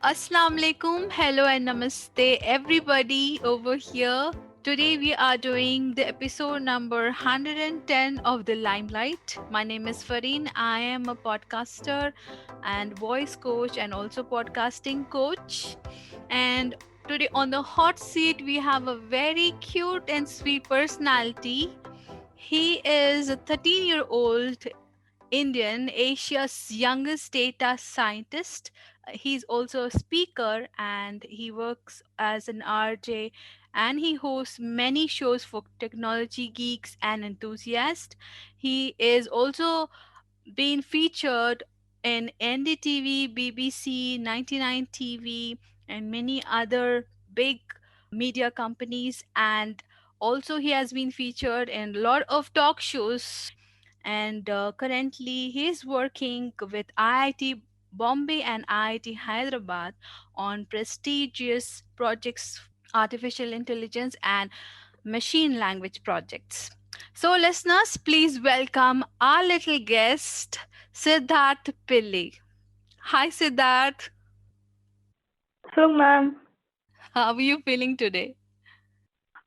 Assalamu alaikum, hello and namaste, everybody over here. Today we are doing the episode number 110 of The Limelight. My name is Fareen. I am a podcaster and voice coach and also podcasting coach. And today on the hot seat, we have a very cute and sweet personality. He is a 13-year-old Indian, Asia's youngest data scientist. He's also a speaker and he works as an RJ and he hosts many shows for technology geeks and enthusiasts. He is also been featured in NDTV, BBC, 99 TV, and many other big media companies. And also, he has been featured in a lot of talk shows. And currently, he is working with IIT Bombay and IIT Hyderabad on prestigious projects, artificial intelligence, and machine language projects. So, listeners, please welcome our little guest, Siddharth Pillai. Hi, Siddharth. So, ma'am, How are you feeling today?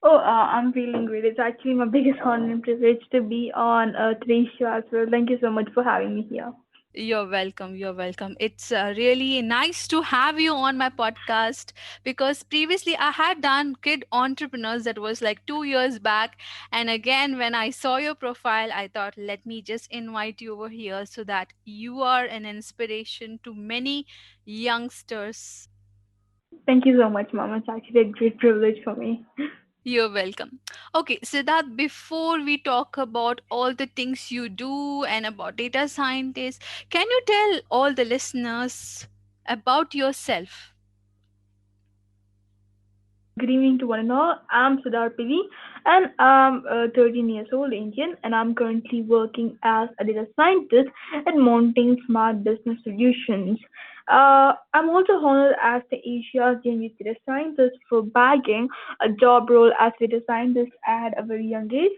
I'm feeling great. It's actually my biggest honor and privilege to be on today's show as well. Thank you so much for having me here. You're welcome. You're welcome. It's really nice to have you on my podcast because previously I had done Kid Entrepreneurs that was like 2 years back. And again, when I saw your profile, I thought, let me just invite you over here so that you are an inspiration to many youngsters. Thank you so much, ma'am. It's actually a great privilege for me. You're welcome. Okay, Siddharth, before we talk about all the things you do and about data scientists, can you tell all the listeners about yourself? Good evening to one and all. I'm Sudhar Pili and I'm 13 years old Indian and I'm currently working as a data scientist at Mountain Smart Business Solutions. I'm also honored as the Asia's youngest data scientist for bagging a job role as data scientist at a very young age.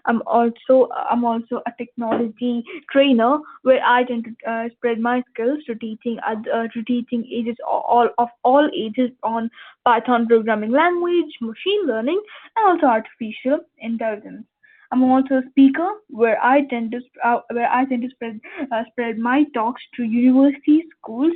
I'm also a technology trainer where I tend to spread my skills to teaching ages all ages on Python programming language, machine learning, and also artificial intelligence. I'm also a speaker where I tend to spread my talks to universities, schools,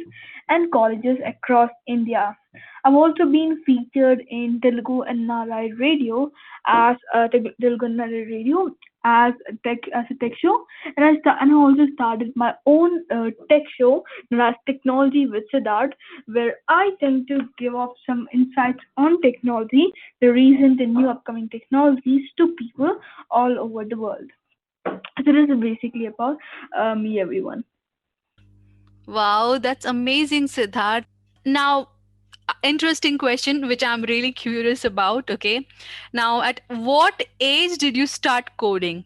and colleges across India. I've also been featured in Telugu and Nalai Radio Telugu and Nalai Radio as a tech show, and I also started my own tech show known as Technology with Siddharth, where I tend to give off some insights on technology, the recent and new upcoming technologies to people all over the world. So this is basically about me, everyone. Wow, that's amazing, Siddharth. Now, interesting question, which I'm really curious about. Okay. Now, at what age did you start coding?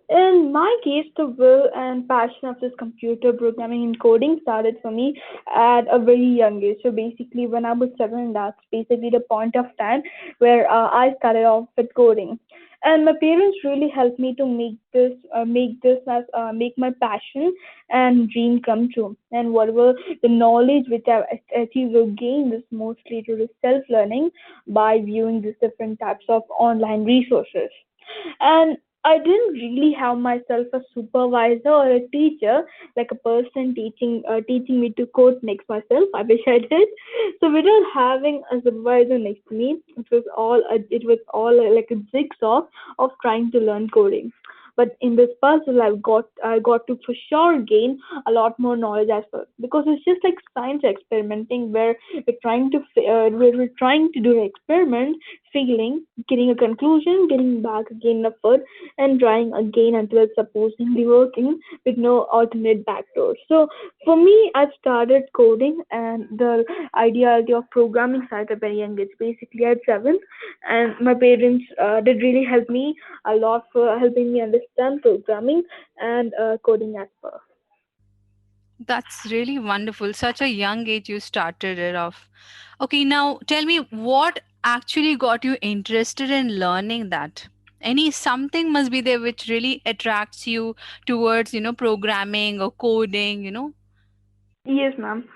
In my case, the will and passion of this computer programming and coding started for me at a very young age. So basically, when I was 7, that's basically the point of time where I started off with coding. And my parents really helped me to make my passion and dream come true. And whatever the knowledge which I've achieved or gained is mostly through the self learning by viewing these different types of online resources. And I didn't really have myself a supervisor or a teacher, like a person teaching me to code next myself. I wish I did. So without having a supervisor next to me, it was all like a jigsaw of trying to learn coding. But in this puzzle, I got to for sure gain a lot more knowledge as well, because it's just like science experimenting where we're trying to do an experiment, failing, getting a conclusion, getting back again effort, and trying again until it's supposedly working with no alternate backdoor. So for me, I've started coding and the ideology of programming started at a very young age, basically at 7. And my parents did really help me a lot for helping me understand programming and coding as well. That's really wonderful. Such a young age you started it off. Okay, now tell me what actually got you interested in learning that? Any something must be there which really attracts you towards, programming or coding? Yes, ma'am.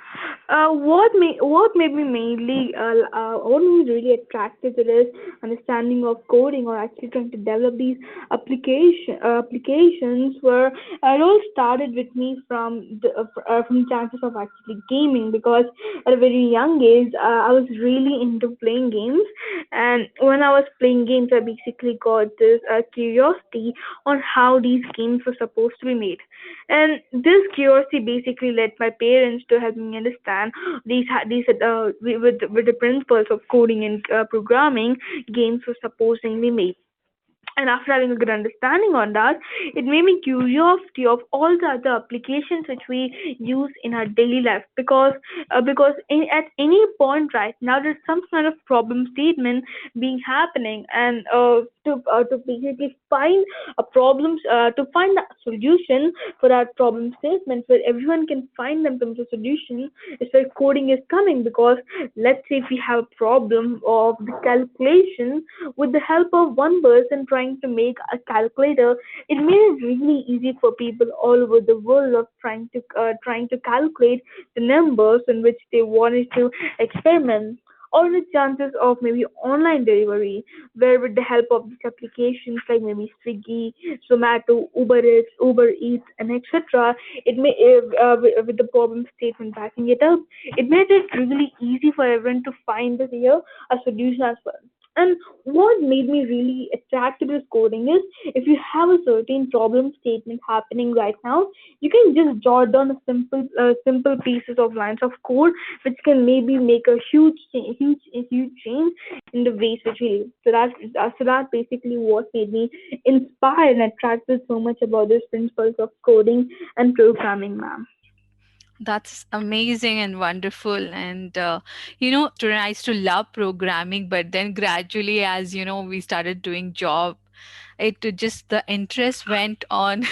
What made me mainly what made me really attracted to this understanding of coding or actually trying to develop these applications where it all started with me from chances of actually gaming because at a very young age I was really into playing games, and when I was playing games I basically got this curiosity on how these games were supposed to be made, and this curiosity basically led my parents to help me understand with the principles of coding and programming games were supposed to be made. And after having a good understanding on that, it made me curiosity of all the other applications which we use in our daily life, because at any point right now there's some kind of problem statement being happening, and to basically find a problem to find the solution for that problem statement where everyone can find them from the solution is where coding is coming. Because let's say if we have a problem of the calculation, with the help of one person trying to make a calculator, it made it really easy for people all over the world of trying to calculate the numbers in which they wanted to experiment. Or the chances of maybe online delivery, where with the help of these applications like maybe Swiggy, Zomato, Uber Eats, and etc., with the problem statement backing it up, it made it really easy for everyone to find a solution as well. And what made me really attracted to this coding is if you have a certain problem statement happening right now, you can just jot down simple pieces of lines of code which can maybe make a huge change in the ways which we live. So that basically what made me inspired and attracted so much about these principles of coding and programming, ma'am. That's amazing and wonderful. And, student, I used to love programming, but then gradually, as we started doing job, just the interest went on.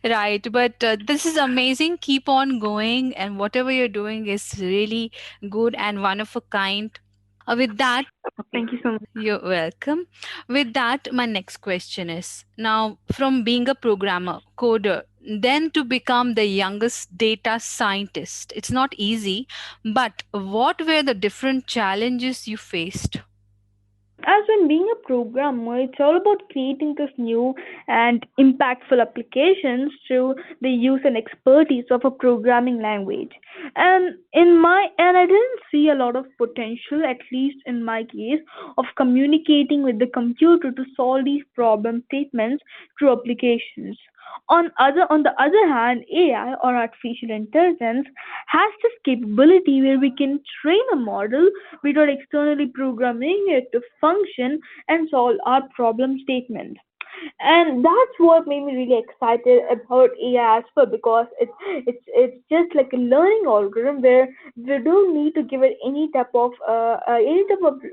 Right. But this is amazing. Keep on going. And whatever you're doing is really good and one of a kind. With that, Thank you so much. you're welcome. With that, my next question is now from being a programmer, coder, then to become the youngest data scientist. It's not easy, but what were the different challenges you faced? As when being a programmer, it's all about creating this new and impactful applications through the use and expertise of a programming language. And I didn't see a lot of potential, at least in my case, of communicating with the computer to solve these problem statements through applications. On the other hand, AI or artificial intelligence has this capability where we can train a model without externally programming it to function and solve our problem statements. And that's what made me really excited about AI as well, because it's just like a learning algorithm where we don't need to give it any type of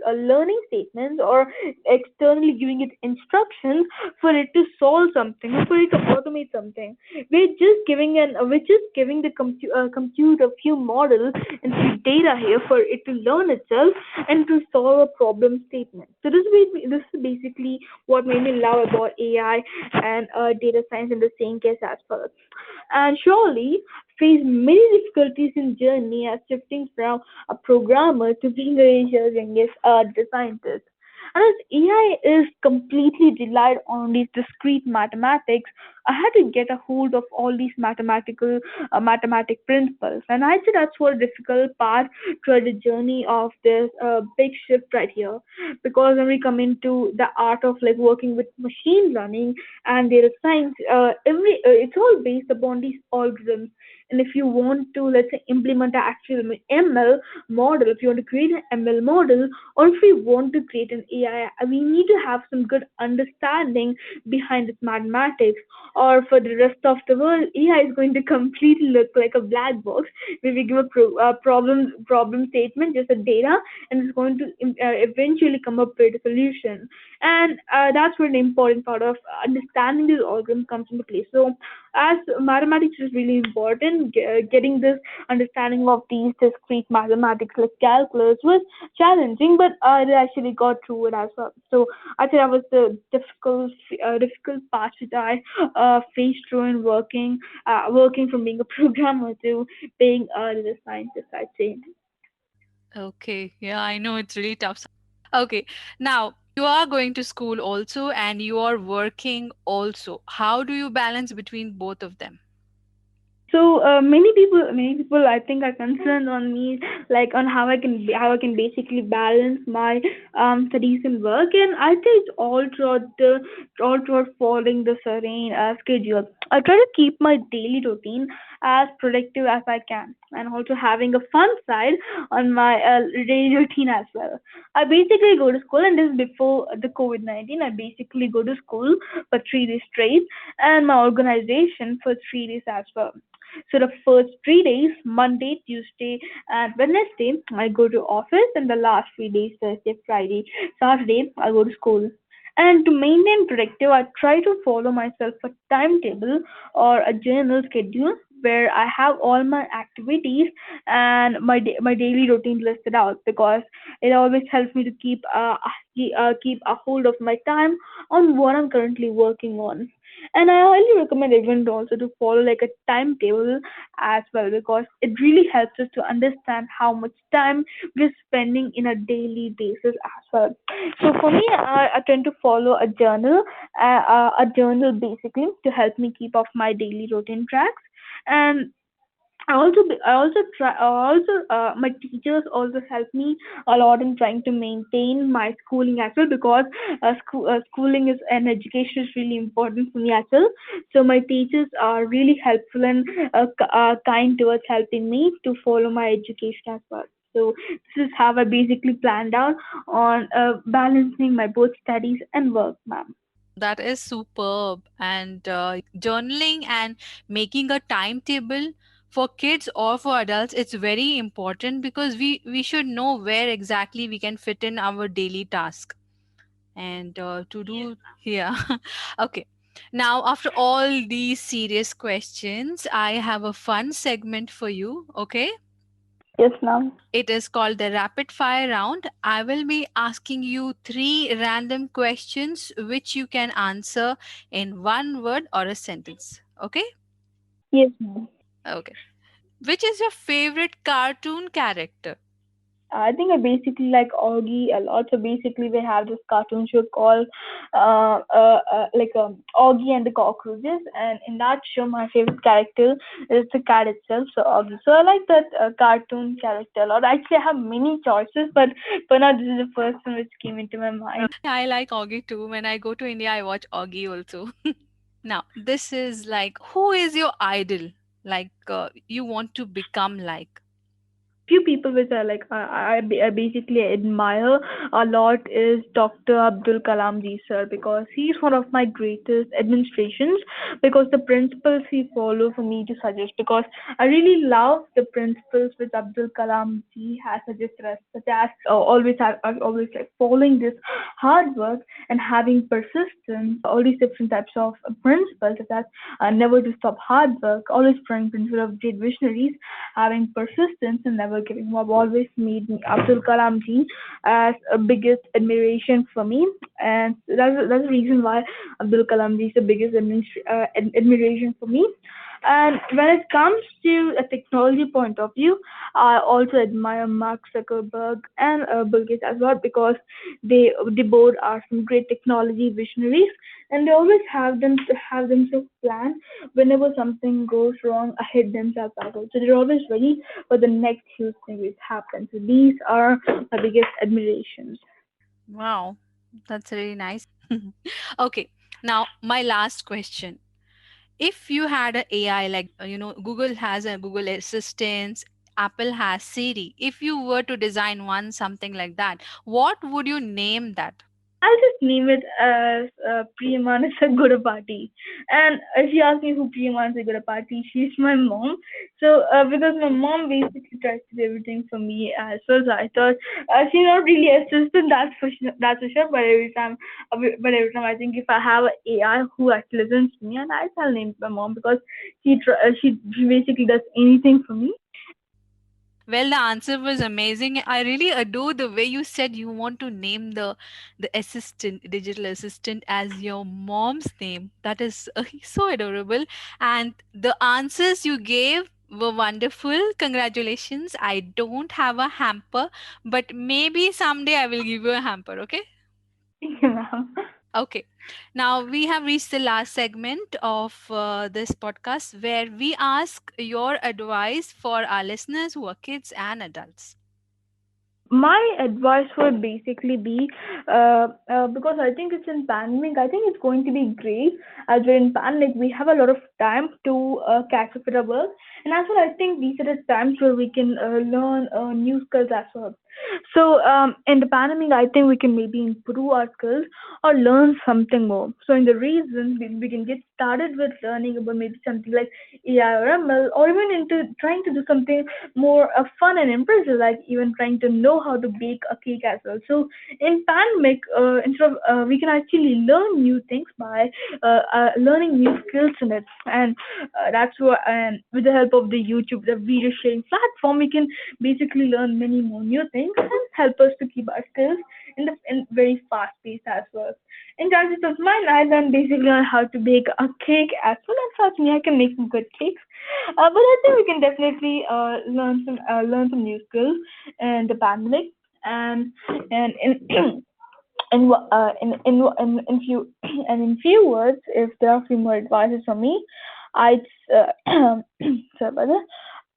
learning statements or externally giving it instructions for it to solve something or for it to automate something. We're just giving the compute a few models and few data here for it to learn itself and to solve a problem statement. So this is basically what made me love about AI and data science in the same case as well. And surely face many difficulties in journey as shifting from a programmer to being a youngest data scientist. And as AI is completely relied on these discrete mathematics, I had to get a hold of all these mathematic principles. And I'd say that's what a difficult part throughout the journey of this big shift right here. Because when we come into the art of like working with machine learning and data science, it's all based upon these algorithms. And if you want to, let's say, implement an actual ML model, if you want to create an ML model, or if we want to create an AI, we need to have some good understanding behind its mathematics. Or for the rest of the world, AI is going to completely look like a black box where we give a problem statement, just a data, and it's going to eventually come up with a solution. And that's where the important part of understanding this algorithm comes into place. So as mathematics is really important, getting this understanding of these discrete mathematics like calculus was challenging, but I actually got through childhood as well. So I think that was the difficult part which I faced through in working from being a programmer to being a data scientist, I'd say. Okay, yeah, I know it's really tough. Okay, now you are going to school also and you are working also. How do you balance between both of them? So many people, I think, are concerned on me, like on how I can basically balance my studies and work, and I think it's all throughout following the serene schedule. I try to keep my daily routine as productive as I can, and also having a fun side on my daily routine as well. I basically go to school, and this is before the COVID-19. I basically go to school for 3 days straight, and my organization for 3 days as well. So the first 3 days, Monday, Tuesday, and Wednesday, I go to office, and the last 3 days, Thursday, Friday, Saturday, I go to school. And to maintain productive, I try to follow myself a timetable or a journal schedule where I have all my activities and my daily routine listed out, because it always helps me to keep a hold of my time on what I'm currently working on. And I highly recommend everyone to also to follow like a timetable as well, because it really helps us to understand how much time we're spending in a daily basis as well. So for me, I tend to follow a journal basically to help me keep off my daily routine tracks. And I also try also my teachers also help me a lot in trying to maintain my schooling as well, because schooling is and education is really important for me as well. So my teachers are really helpful and kind towards helping me to follow my education as well. So this is how I basically planned out on balancing my both studies and work, ma'am. That is superb. And journaling and making a timetable for kids or for adults, it's very important because we should know where exactly we can fit in our daily task. And to do, yeah. Okay. Now, after all these serious questions, I have a fun segment for you. Okay. Yes, ma'am. It is called the rapid fire round. I will be asking you three random questions which you can answer in one word or a sentence. Okay? Yes, ma'am. Okay. Which is your favorite cartoon character? I think I basically like Augie a lot. So basically, we have this cartoon show called Augie and the Cockroaches, and in that show, my favorite character is the cat itself, so Augie. So I like that cartoon character a lot. Actually, I have many choices, but for now, this is the first one which came into my mind. I like Augie too. When I go to India, I watch Augie also. Now, this is like, who is your idol? Like, you want to become like? Few people which I basically admire a lot is Dr. Abdul Kalam ji sir, because he's one of my greatest administrations, because the principles he follow for me to suggest, because I really love the principles which Abdul Kalam ji has suggested us, such as always like following this hard work and having persistence, all these different types of principles, such as never to stop hard work, always praying principle of great visionaries, having persistence and never giving up always made me Abdul Kalam ji as a biggest admiration for me, and that's the reason why Abdul Kalam ji is the biggest admiration for me. And when it comes to a technology point of view, I also admire Mark Zuckerberg and Bill Gates as well, because they both are some great technology visionaries, and they always have themselves planned whenever something goes wrong ahead themselves as well. So they're always ready for the next huge thing which happens. So these are my biggest admirations. Wow, that's really nice. Okay, now my last question. If you had a AI, like Google has a Google Assistant, Apple has Siri. If you were to design one something like that, what would you name that? I'll just name it as Priyamanasa Gurapati. And if you ask me who Priyamanasa Gurapati, she's my mom. So because my mom basically tries to do everything for me as well, so I thought she's not really assistant. That's for sure. But every time I think if I have an AI who actually listens to me, and I shall name my mom, because she basically does anything for me. Well, the answer was amazing. I really adore the way you said you want to name the assistant, digital assistant, as your mom's name. That is so adorable. And the answers you gave were wonderful. Congratulations. I don't have a hamper, but maybe someday I will give you a hamper, okay? Thank you, ma'am. Okay. Now we have reached the last segment of this podcast where we ask your advice for our listeners who are kids and adults. My advice would basically be because I think it's in pandemic. I think it's going to be great as we're in pandemic. We have a lot of time to catch up with our work, and as well, I think these are the times where we can learn new skills as well. So in the pandemic, I think we can maybe improve our skills or learn something more. So in the reason we can get started with learning about maybe something like AI or ML, or even into trying to do something more fun and impressive, like even trying to know how to bake a cake as well. So in pandemic, instead of we can actually learn new things by learning new skills in it, and that's what. And with the help of the YouTube, the video sharing platform, we can basically learn many more new things and help us to keep our skills in very fast pace as well. In terms of mine, I learned basically on how to bake a cake as well, and trust me, I can make some good cakes. But I think we can definitely learn some new skills in the pandemic, and in few and in few words, if there are a few more advices from me, I'd sorry about that.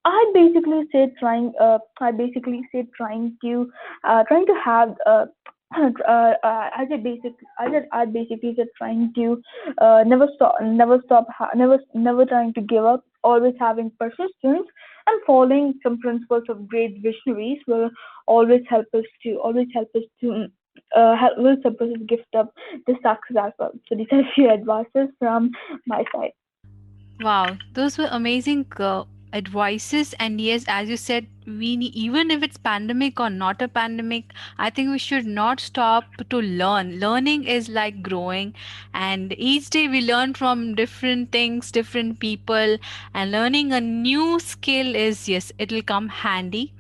I basically said trying to have I basically said trying to never trying to give up, always having persistence and following some principles of great visionaries will always help us to will help us gift up the success as well. So these are a few advices from my side. Wow, those were amazing advices. And yes, as you said, even if it's pandemic or not a pandemic, I think we should not stop to learn. Learning is like growing, and each day we learn from different things, different people, and learning a new skill is, yes, it'll come handy.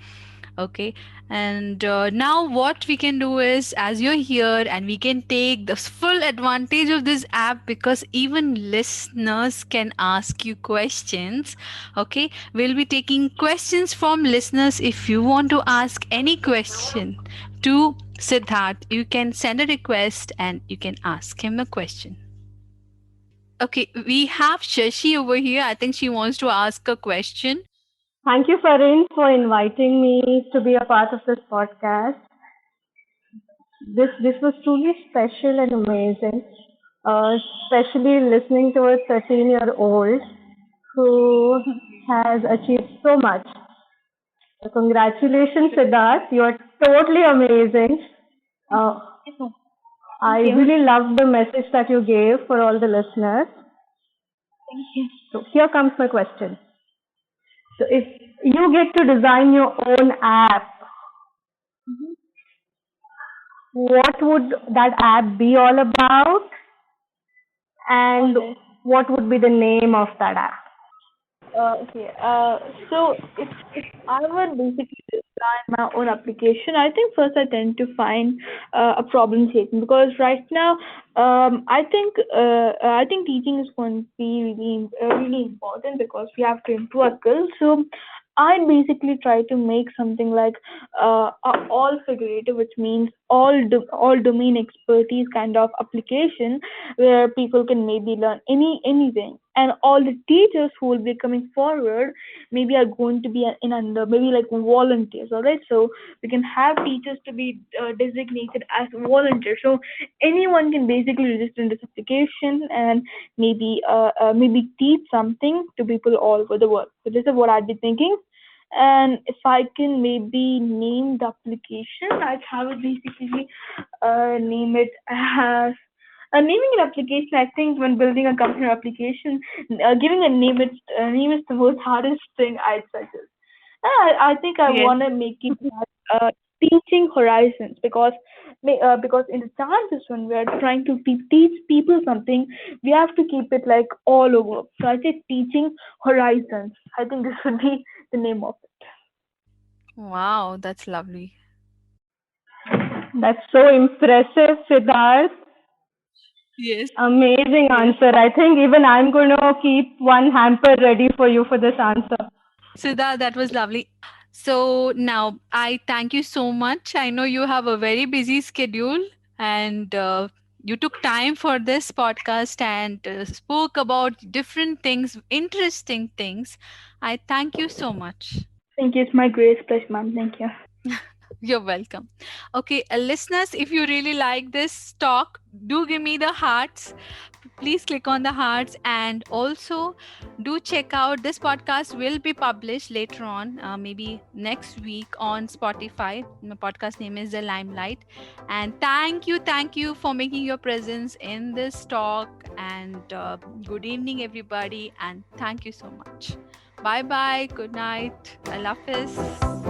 Okay. And now what we can do is, as you're here, and we can take the full advantage of this app, because even listeners can ask you questions. Okay, we'll be taking questions from listeners. If you want to ask any question to Siddharth, you can send a request and you can ask him a question. Okay, we have Shashi over here. I think she wants to ask a question. Thank you, Farin, for inviting me to be a part of this podcast. This was truly special and amazing, especially listening to a 13-year-old who has achieved so much. So congratulations, Siddharth. You're totally amazing. Uh, I Thank you. really love the message that you gave for all the listeners. Thank you. So here comes my question. So if you get to design your own app, what would that app be all about, All and right. what would be the name of that app? Okay. So if I would basically design my own application, I think first I tend to find a problem statement, because right now, I think teaching is going to be really important because we have to improve our skills. So I basically try to make something like all figurative, which means all domain expertise kind of application where people can maybe learn anything, and all the teachers who will be coming forward maybe are going to be in under maybe like volunteers. All right, so we can have teachers to be designated as volunteers, so anyone can basically register in this application and maybe teach something to people all over the world. So this is what I'd be thinking. And if I can maybe name the application, I would basically name it as naming an application. I think when building a company or application, giving a name is the most hardest thing I'd suggest. I think I Yes. want to make it as teaching horizons, because in the chances when we are trying to teach people something, we have to keep it like all over. So I say teaching horizons. I think this would be the name of it. Wow, that's lovely. That's so impressive, Siddharth. Yes. Amazing answer. I think even I'm going to keep one hamper ready for you for this answer. Siddha, that was lovely. So now I thank you so much. I know you have a very busy schedule and you took time for this podcast and spoke about different things, interesting things. I thank you so much. Thank you. It's my great pleasure, ma'am. Thank you. You're welcome. Okay, listeners, if you really like this talk, do give me the hearts. Please click on the hearts, and also do check out this podcast will be published later on, maybe next week on Spotify. My podcast name is The Limelight. And thank you for making your presence in this talk. And good evening, everybody. And thank you so much. Bye bye. Good night. Allah Hafiz.